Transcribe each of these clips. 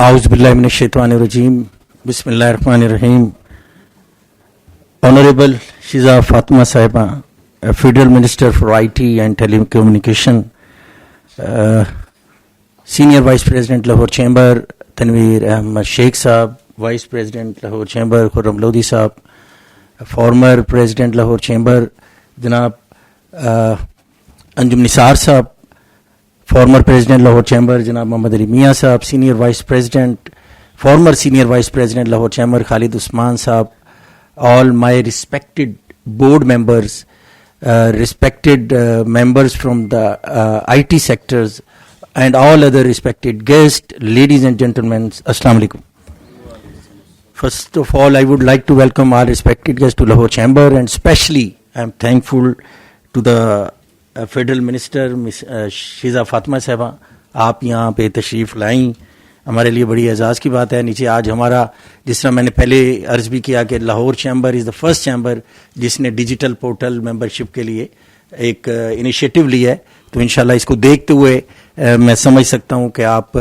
Auzubillahi minash shaitanir rajim. Bismillahir rahim. Honorable Shiza Fatima Sahiba, Federal Minister for IT and Telecommunication, Senior Vice President Lahore Chamber, Tanveer Ahmad Sheikh Saab, Vice President Lahore Chamber, Khurram Lodi Saab, former President Lahore Chamber, Janab Anjum Nisar Saab, former President Lahore Chamber, Janab Muhammad Ali Mian Saab, Senior Vice President, former Senior Vice President Lahore Chamber, Khalid Usman Saab, all my respected board members, respected members from the IT sectors, and all other respected guests, ladies and gentlemen, Assalamu alaikum. First of all, I would like to welcome our respected guests to Lahore Chamber, and especially I am thankful to the Federal Minister, Ms. Shiza Fatima Sahiba. آپ یہاں پہ تشریف لائیں، ہمارے لیے بڑی اعزاز کی بات ہے. نیچے آج ہمارا، جس طرح میں نے پہلے عرض بھی کیا کہ Lahore chamber is the first chamber جس نے ڈیجیٹل پورٹل ممبرشپ کے لیے ایک انیشیٹو لی ہے، تو انشاءاللہ اس کو دیکھتے ہوئے میں سمجھ سکتا ہوں کہ آپ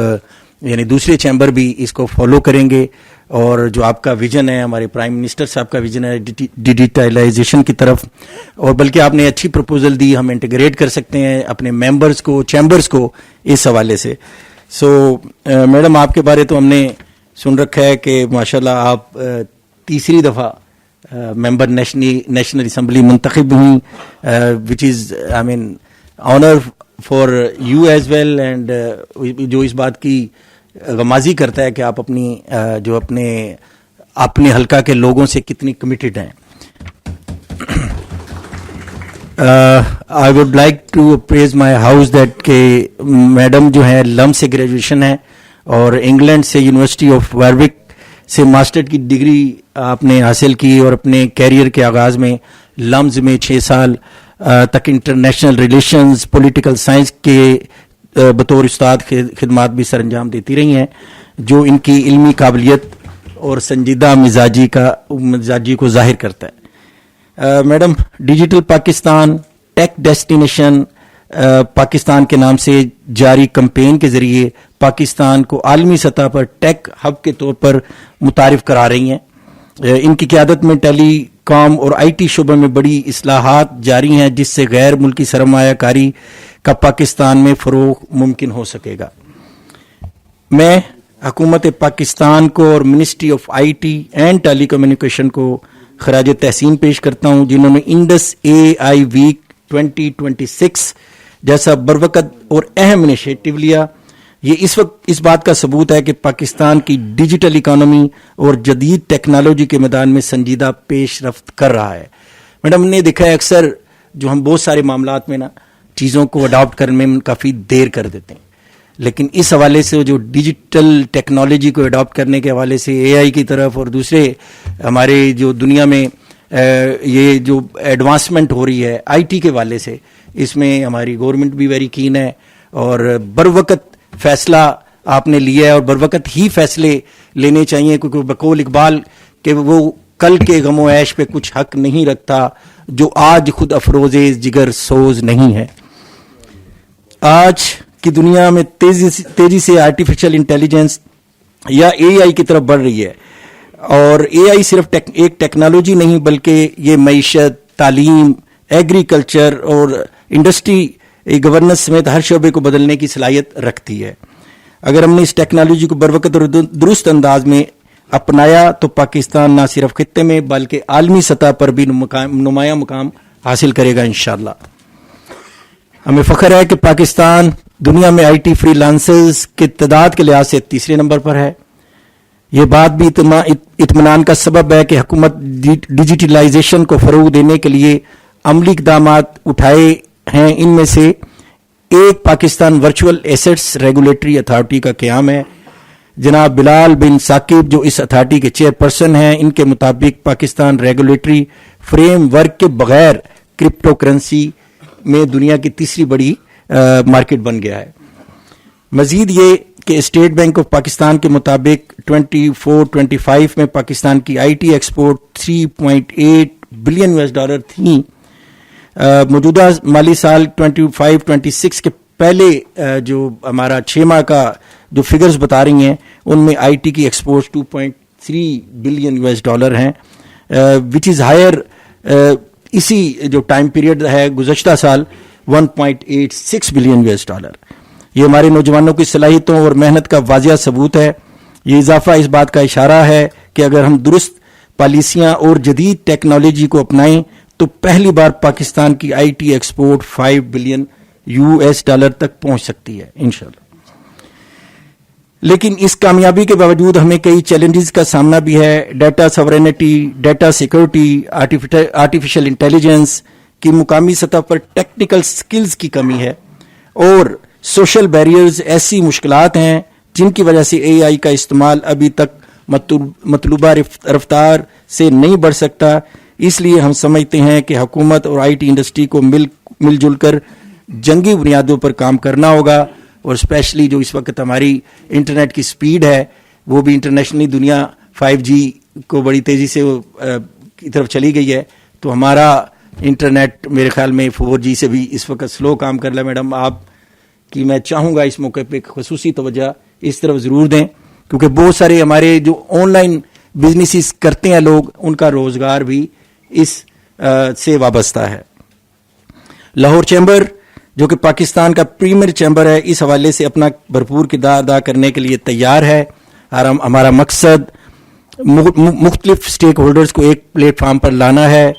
یعنی دوسرے چیمبر بھی اس کو فالو کریں گے، اور جو آپ کا ویژن ہے، ہمارے پرائم منسٹر صاحب کا ویژن ہے ڈیجیٹائلائزیشن کی طرف، اور بلکہ آپ نے اچھی پروپوزل دی، ہم انٹیگریٹ کر سکتے ہیں اپنے ممبرز کو، چیمبرز کو اس حوالے سے. سو میڈم، آپ کے بارے تو ہم نے سن رکھا ہے کہ ماشاءاللہ آپ تیسری دفعہ ممبر نیشنل اسمبلی منتخب ہوئی، which is I mean honour for you as well, and جو اس بات کی غمازی کرتا ہے کہ آپ اپنی جو اپنے حلقہ کے لوگوں سے کتنی کمیٹڈ ہیں. I would like to praise my house that کہ میڈم جو ہیں لم سے گریجویشن ہے، اور انگلینڈ سے یونیورسٹی آف واروک سے ماسٹر کی ڈگری آپ نے حاصل کی، اور اپنے کیریئر کے آغاز میں لمز میں 6 سال تک انٹرنیشنل ریلیشنز، پولیٹیکل سائنس کے بطور استاد خدمات بھی سر انجام دیتی رہی ہیں، جو ان کی علمی قابلیت اور سنجیدہ مزاجی کو ظاہر کرتا ہے. میڈم، ڈیجیٹل پاکستان ٹیک ڈیسٹینیشن پاکستان کے نام سے جاری کمپین کے ذریعے پاکستان کو عالمی سطح پر ٹیک ہب کے طور پر متعارف کرا رہی ہیں. ان کی قیادت میں ٹیلی کام اور آئی ٹی شعبے میں بڑی اصلاحات جاری ہیں، جس سے غیر ملکی سرمایہ کاری کا پاکستان میں فروغ ممکن ہو سکے گا. میں حکومت پاکستان کو اور ministry of I T and telecommunication کو خراج تحسین پیش کرتا ہوں، جنہوں نے انڈس اے آئی ویک 2026 جیسا بروقت اور اہم انیشیٹو لیا. یہ اس وقت اس بات کا ثبوت ہے کہ پاکستان کی ڈیجیٹل اکانومی اور جدید ٹیکنالوجی کے میدان میں سنجیدہ پیش رفت کر رہا ہے. میڈم نے دیکھا ہے اکثر جو ہم بہت سارے معاملات میں چیزوں کو اڈاپٹ کرنے میں کافی دیر کر دیتے ہیں، لیکن اس حوالے سے جو ڈیجیٹل ٹیکنالوجی کو اڈاپٹ کرنے کے حوالے سے اے آئی کی طرف اور دوسرے ہمارے جو دنیا میں یہ جو ایڈوانسمنٹ ہو رہی ہے آئی ٹی کے حوالے سے، اس میں ہماری گورنمنٹ بھی ویری کین ہے، اور بروقت فیصلہ آپ نے لیا ہے، اور بروقت ہی فیصلے لینے چاہیے، کیونکہ بقول اقبال کہ وہ کل کے غم و عیش پہ کچھ حق نہیں رکھتا جو آج خود افروز جگر سوز نہیں ہے. آج کی دنیا میں تیزی سے آرٹیفیشل انٹیلیجنس یا اے آئی کی طرف بڑھ رہی ہے، اور اے آئی صرف ایک ٹیکنالوجی نہیں بلکہ یہ معیشت، تعلیم، ایگریکلچر اور انڈسٹری، گورننس سمیت ہر شعبے کو بدلنے کی صلاحیت رکھتی ہے. اگر ہم نے اس ٹیکنالوجی کو بروقت اور درست انداز میں اپنایا تو پاکستان نہ صرف خطے میں بلکہ عالمی سطح پر بھی نمایاں مقام حاصل کرے گا انشاءاللہ. ہمیں فخر ہے کہ پاکستان دنیا میں آئی ٹی فری لانسرز کی تعداد کے لحاظ سے تیسرے نمبر پر ہے. یہ بات بھی اطمینان کا سبب ہے کہ حکومت ڈیجیٹلائزیشن کو فروغ دینے کے لیے عملی اقدامات اٹھائے ہیں. ان میں سے ایک Pakistan virtual assets regulatory authority کا قیام ہے. جناب بلال بن ثاقب جو اس اتھارٹی کے چیئرپرسن ہیں، ان کے مطابق پاکستان ریگولیٹری فریم ورک کے بغیر کرپٹو کرنسی میں دنیا کی تیسری بڑی مارکیٹ بن گیا ہے. مزید یہ کہ اسٹیٹ بینک آف پاکستان کے مطابق 24-25 میں پاکستان کی آئی ٹی ایکسپورٹ $3.8 بلین تھیں. موجودہ مالی سال 25-26 کے پہلے جو ہمارا 6 ماہ کا جو فگرز بتا رہی ہیں ان میں آئی ٹی کی ایکسپورٹ 2.3 بلین US$ ہیں, وچ از ہائر. اسی جو ٹائم پیریڈ ہے گزشتہ سال 1.86 بلین US$. یہ ہمارے نوجوانوں کی صلاحیتوں اور محنت کا واضح ثبوت ہے. یہ اضافہ اس بات کا اشارہ ہے کہ اگر ہم درست پالیسیاں اور جدید ٹیکنالوجی کو اپنائیں تو پہلی بار پاکستان کی I T export 5 billion US$ تک پہنچ سکتی ہے انشاءاللہ. لیکن اس کامیابی کے باوجود ہمیں کئی چیلنجز کا سامنا بھی ہے. Data sovereignty, data security, artificial intelligence کی مقامی سطح پر ٹیکنیکل سکلز کی کمی ہے, اور سوشل بیریئرز ایسی مشکلات ہیں جن کی وجہ سے اے آئی کا استعمال ابھی تک مطلوبہ رفتار سے نہیں بڑھ سکتا. اس لیے ہم سمجھتے ہیں کہ حکومت اور آئی ٹی انڈسٹری کو مل جل کر جنگی بنیادوں پر کام کرنا ہوگا, اور اسپیشلی جو اس وقت ہماری انٹرنیٹ کی سپیڈ ہے وہ بھی انٹرنیشنلی دنیا 5G کو بڑی تیزی سے کی طرف چلی گئی ہے, تو ہمارا انٹرنیٹ میرے خیال میں 4G سے بھی اس وقت سلو کام کر رہا ہے. میڈم آپ کی میں چاہوں گا اس موقع پہ خصوصی توجہ اس طرف ضرور دیں, کیونکہ بہت سارے ہمارے جو آن لائن بزنسز کرتے ہیں لوگ, ان کا روزگار بھی اس سے وابستہ ہے. لاہور چیمبر جو کہ پاکستان کا پریمیئر چیمبر ہے, اس حوالے سے اپنا بھرپور کردار ادا کرنے کے لیے تیار ہے. ہمارا مقصد مختلف سٹیک ہولڈرز کو ایک پلیٹ فارم پر لانا ہے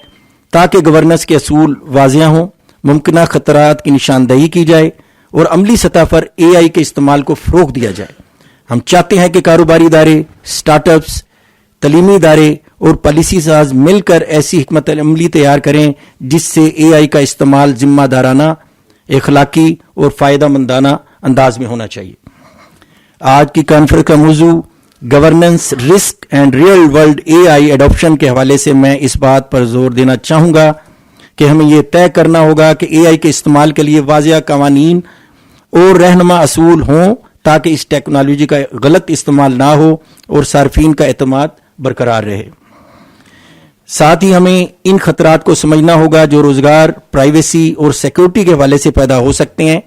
تاکہ گورننس کے اصول واضح ہوں, ممکنہ خطرات کی نشاندہی کی جائے اور عملی سطح پر اے آئی کے استعمال کو فروغ دیا جائے. ہم چاہتے ہیں کہ کاروباری ادارے, سٹارٹ اپس, تعلیمی ادارے اور پالیسی ساز مل کر ایسی حکمت عملی تیار کریں جس سے اے آئی کا استعمال ذمہ دارانہ, اخلاقی اور فائدہ مندانہ انداز میں ہونا چاہیے. آج کی کانفرنس کا موضوع governance, risk and real world a I adaption کے حوالے سے میں اس بات پر زور دینا چاہوں گا کہ ہمیں یہ طے کرنا ہوگا کہ اے آئی کے استعمال کے لیے واضح قوانین اور رہنما اصول ہوں تاکہ اس ٹیکنالوجی کا غلط استعمال نہ ہو اور صارفین کا اعتماد برقرار رہے. ساتھ ہی ہمیں ان خطرات کو سمجھنا ہوگا جو روزگار, پرائیویسی اور سیکورٹی کے حوالے سے پیدا ہو سکتے ہیں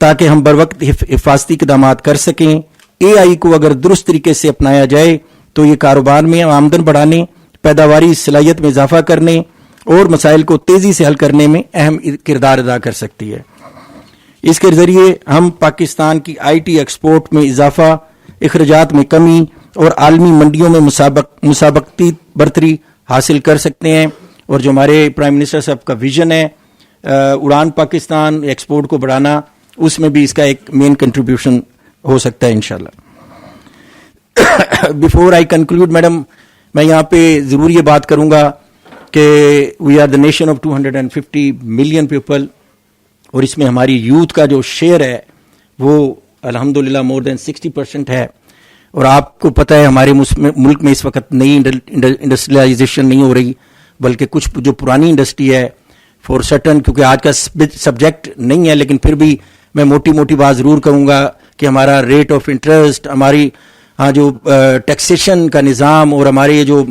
تاکہ ہم بروقت حفاظتی اقدامات کر سکیں. اے آئی کو اگر درست طریقے سے اپنایا جائے تو یہ کاروبار میں آمدن بڑھانے, پیداواری صلاحیت میں اضافہ کرنے اور مسائل کو تیزی سے حل کرنے میں اہم کردار ادا کر سکتی ہے. اس کے ذریعے ہم پاکستان کی آئی ٹی ایکسپورٹ میں اضافہ, اخراجات میں کمی اور عالمی منڈیوں میں مسابقتی برتری حاصل کر سکتے ہیں. اور جو ہمارے پرائم منسٹر صاحب کا ویژن ہے اڑان پاکستان, ایکسپورٹ کو بڑھانا, اس میں بھی اس کا ایک مین کنٹریبیوشن ہو سکتا ہے انشاءاللہ. بیفور آئی کنکلوڈ میڈم, میں یہاں پہ ضرور یہ بات کروں گا کہ we are the nation of 250 million people, اور اس میں ہماری یوتھ کا جو شیئر ہے وہ الحمدللہ مور دین 60% ہے. اور آپ کو پتہ ہے ہمارے ملک میں اس وقت نئی انڈسٹریلائزیشن نہیں ہو رہی, بلکہ کچھ جو پرانی انڈسٹری ہے فور سرٹن, کیونکہ آج کا سبجیکٹ نہیں ہے, لیکن پھر بھی میں موٹی بات ضرور کروں گا کہ ہمارا ریٹ آف انٹرسٹ, ہماری جو ٹیکسیشن کا نظام اور ہمارے یہ جو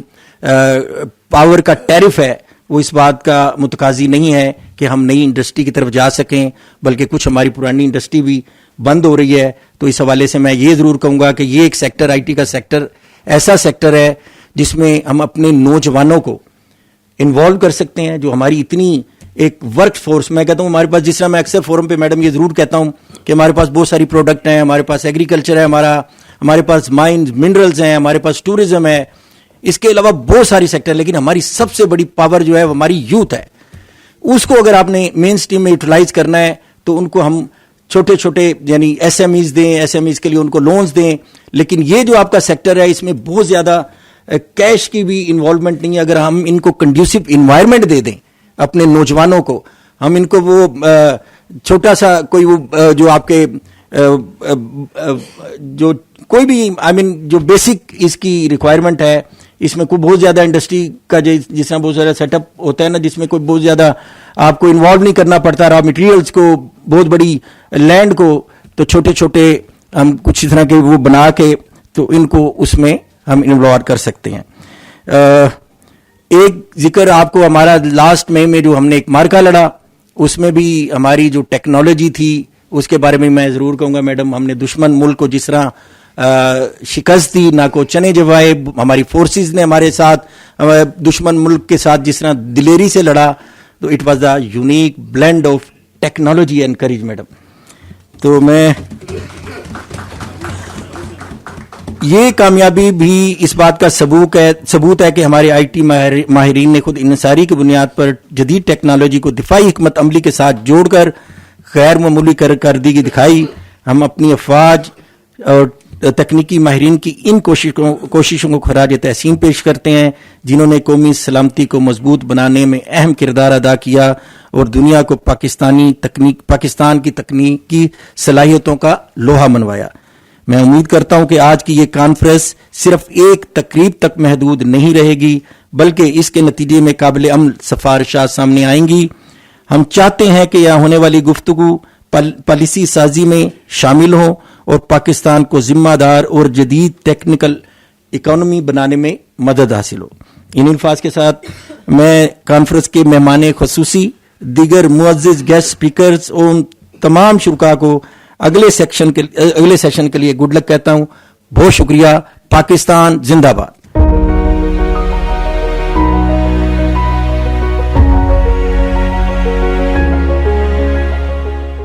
پاور کا ٹیرف ہے وہ اس بات کا متقاضی نہیں ہے کہ ہم نئی انڈسٹری کی طرف جا سکیں, بلکہ کچھ ہماری پرانی انڈسٹری بھی بند ہو رہی ہے. تو اس حوالے سے میں یہ ضرور کہوں گا کہ یہ ایک سیکٹر, آئی ٹی کا سیکٹر ایسا سیکٹر ہے جس میں ہم اپنے نوجوانوں کو انوالو کر سکتے ہیں. جو ہماری اتنی ایک ورک فورس, میں کہتا ہوں ہمارے پاس, جس طرح میں اکثر فورم پہ میڈم یہ ضرور کہتا ہوں کہ ہمارے پاس بہت ساری پروڈکٹ ہیں, ہمارے پاس ایگریکلچر ہے, ہمارے پاس مائنز, منرلز ہیں, ہمارے پاس ٹورزم ہے, اس کے علاوہ بہت ساری سیکٹر, لیکن ہماری سب سے بڑی پاور جو ہے وہ ہماری یوتھ ہے. اس کو اگر آپ نے مین سٹریم میں یوٹیلائز کرنا ہے تو ان کو ہم چھوٹے یعنی ایس ایم ایز دیں, ایس ایم ایز کے لیے ان کو لونز دیں. لیکن یہ جو آپ کا سیکٹر ہے اس میں بہت زیادہ کیش کی بھی انوالومنٹ نہیں ہے. اگر ہم ان کو کنڈیوسو انوائرمنٹ دے دیں اپنے نوجوانوں کو, ہم ان کو وہ چھوٹا سا کوئی وہ جو آپ کے جو کوئی بھی جو بیسک اس کی ریکوائرمنٹ ہے, اس میں کوئی بہت زیادہ انڈسٹری کا جس طرح بہت زیادہ سیٹ اپ ہوتا ہے نا, جس میں کوئی بہت زیادہ آپ کو انوالو نہیں کرنا پڑتا, را مٹیریلز کو, بہت بڑی لینڈ کو, تو چھوٹے ہم کچھ اس طرح کے وہ بنا کے تو ان کو اس میں ہم انوالو کر سکتے ہیں. ایک ذکر آپ کو, ہمارا لاسٹ میں جو ہم نے ایک مارکا لڑا, اس میں بھی ہماری جو ٹیکنالوجی تھی اس کے بارے میں میں ضرور کہوں گا میڈم ہم نے دشمن ملک کو جس طرح شکست دی نہ کو چنے جوائے ہماری فورسز نے ہمارے ساتھ دشمن ملک کے ساتھ جس طرح دلیری سے لڑا تو it was the unique blend of technology and courage madam. تو میں یہ کامیابی بھی اس بات کا ثبوت ہے کہ ہمارے آئی ٹی ماہرین نے خود انحصاری کی بنیاد پر جدید ٹیکنالوجی کو دفاعی حکمت عملی کے ساتھ جوڑ کر غیر معمولی کارکردگی دکھائی. ہم اپنی افواج اور تکنیکی ماہرین کی ان کوششوں کو خراج تحسین پیش کرتے ہیں جنہوں نے قومی سلامتی کو مضبوط بنانے میں اہم کردار ادا کیا اور دنیا کو پاکستان کی تکنیکی صلاحیتوں کا لوہا منوایا. میں امید کرتا ہوں کہ آج کی یہ کانفرنس صرف ایک تقریب تک محدود نہیں رہے گی بلکہ اس کے نتیجے میں قابل عمل سفارشات سامنے آئیں گی. ہم چاہتے ہیں کہ یہاں ہونے والی گفتگو پالیسی سازی میں شامل ہوں اور پاکستان کو ذمہ دار اور جدید ٹیکنیکل اکانومی بنانے میں مدد حاصل ہو. ان الفاظ کے ساتھ میں کانفرنس کے مہمان خصوصی دیگر معزز گیسٹ اسپیکرز اور تمام شرکاء کو اگلے سیشن کے لیے گڈ لک کہتا ہوں. بہت شکریہ. پاکستان زندہ باد.